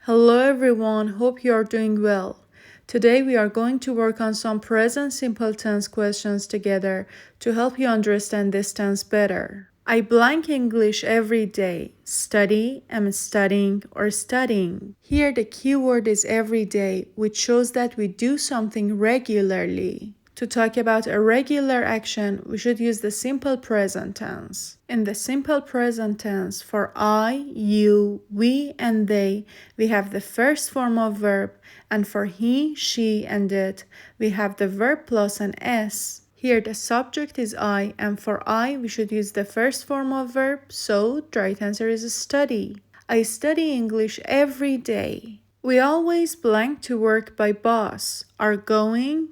Hello everyone, hope you are doing well. Today we are going to work on some present simple tense questions together to help you understand this tense better. I blank English every day. Study, am studying, or studying. Here the keyword is every day, which shows that we do something regularly. To talk about a regular action, we should use the simple present tense. In the simple present tense, for I, you, we, and they, we have the first form of verb, and for he, she, and it, we have the verb plus an S. Here the subject is I, and for I, we should use the first form of verb, so the right answer is study. I study English every day. We always blank to work by boss, are going,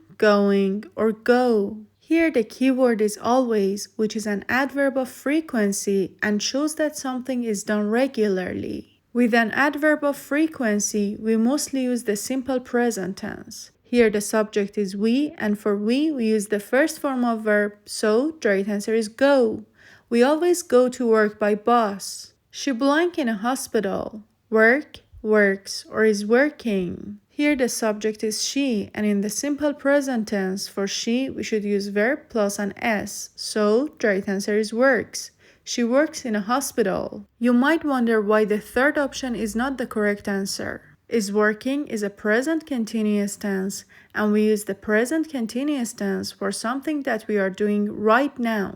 or go. Here the keyword is always, which is an adverb of frequency and shows that something is done regularly. With an adverb of frequency, we mostly use the simple present tense. Here the subject is we, and for we use the first form of verb, so the right answer is go. We always go to work by bus. She blank in a hospital. Work, works, or is working. Here the subject is she, and in the simple present tense for she we should use verb plus an S, so the right answer is works. She works in a hospital. You might wonder why the third option is not the correct answer. Is working is a present continuous tense, and we use the present continuous tense for something that we are doing right now.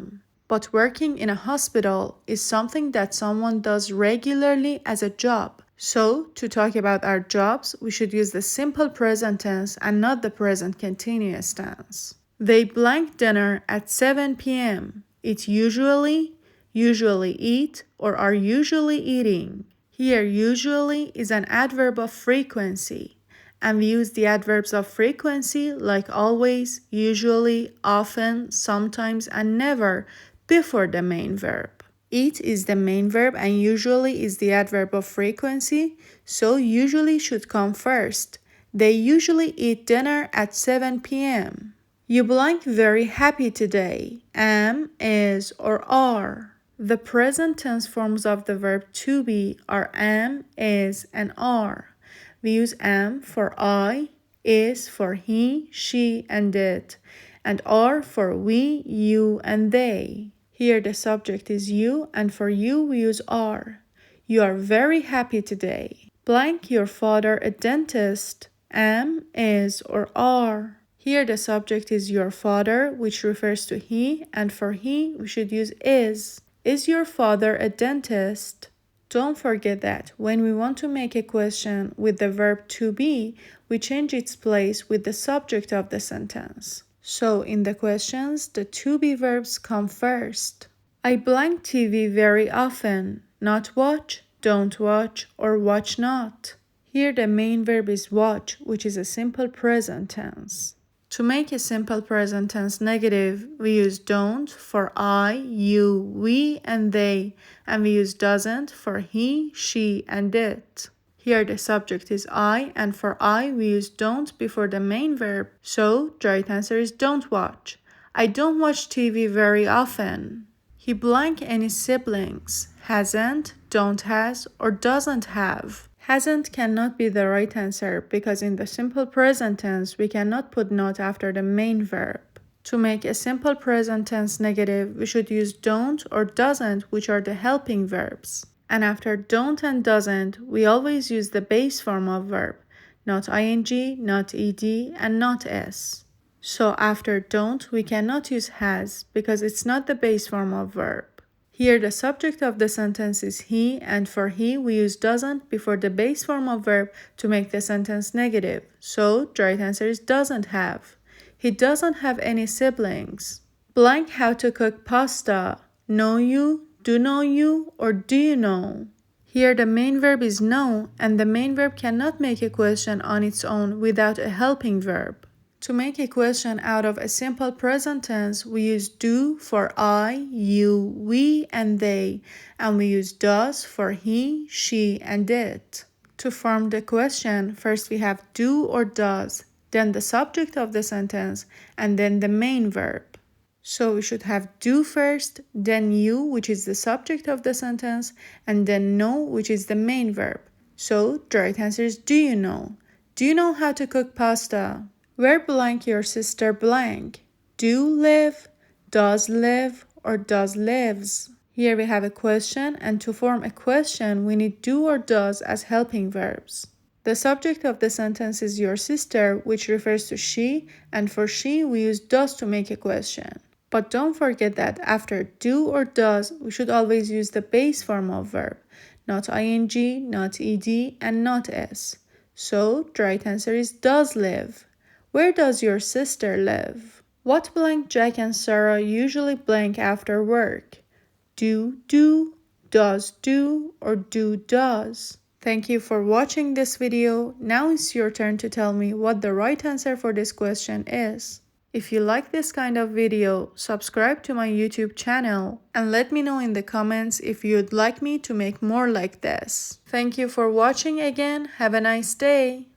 But working in a hospital is something that someone does regularly as a job. So, to talk about our jobs, we should use the simple present tense and not the present continuous tense. They blank dinner at 7 p.m. Eat usually eat, or are usually eating. Here, usually is an adverb of frequency, and we use the adverbs of frequency like always, usually, often, sometimes, and never before the main verb. Eat is the main verb and usually is the adverb of frequency, so usually should come first. They usually eat dinner at 7 p.m. You blank very happy today. Am, is, or are. The present tense forms of the verb to be are am, is, and are. We use am for I, is for he, she, and it, and are for we, you, and they. Here the subject is you, and for you we use are. You are very happy today. Blank your father a dentist. Am, is, or are. Here the subject is your father, which refers to he, and for he we should use is. Is your father a dentist? Don't forget that when we want to make a question with the verb to be, we change its place with the subject of the sentence. So in the questions, the to be verbs come first. I blank TV very often. Not watch, don't watch, or watch not. Here the main verb is watch, which is a simple present tense. To make a simple present tense negative, we use don't for I, you, we, and they, and we use doesn't for he, she, and it. Here the subject is I, and for I we use don't before the main verb, so the right answer is don't watch. I don't watch TV very often. He blank any siblings. Hasn't, don't has, or doesn't have. Hasn't cannot be the right answer because in the simple present tense we cannot put not after the main verb. To make a simple present tense negative, we should use don't or doesn't, which are the helping verbs. And after don't and doesn't, we always use the base form of verb, not ing, not ed, and not s. So after don't, we cannot use has because it's not the base form of verb. Here the subject of the sentence is he, and for he we use doesn't before the base form of verb to make the sentence negative. So the right answer is doesn't have. He doesn't have any siblings. Blank how to cook pasta. Know you, do know you, or do you know? Here the main verb is know, and the main verb cannot make a question on its own without a helping verb. To make a question out of a simple present tense, we use do for I, you, we, and they, and we use does for he, she, and it. To form the question, first we have do or does, then the subject of the sentence, and then the main verb. So we should have do first, then you, which is the subject of the sentence, and then know, which is the main verb. So the right answer is do you know? Do you know how to cook pasta? Where blank your sister blank? Do live, does live, or does lives? Here we have a question, and to form a question, we need do or does as helping verbs. The subject of the sentence is your sister, which refers to she, and for she, we use does to make a question. But don't forget that after do or does, we should always use the base form of verb, not ing, not ed, and not s. So the right answer is does live. Where does your sister live? What blank Jack and Sarah usually blank after work? Do, does do, or do does. Thank you for watching this video. Now it's your turn to tell me what the right answer for this question is. If you like this kind of video, subscribe to my YouTube channel and let me know in the comments if you'd like me to make more like this. Thank you for watching again. Have a nice day.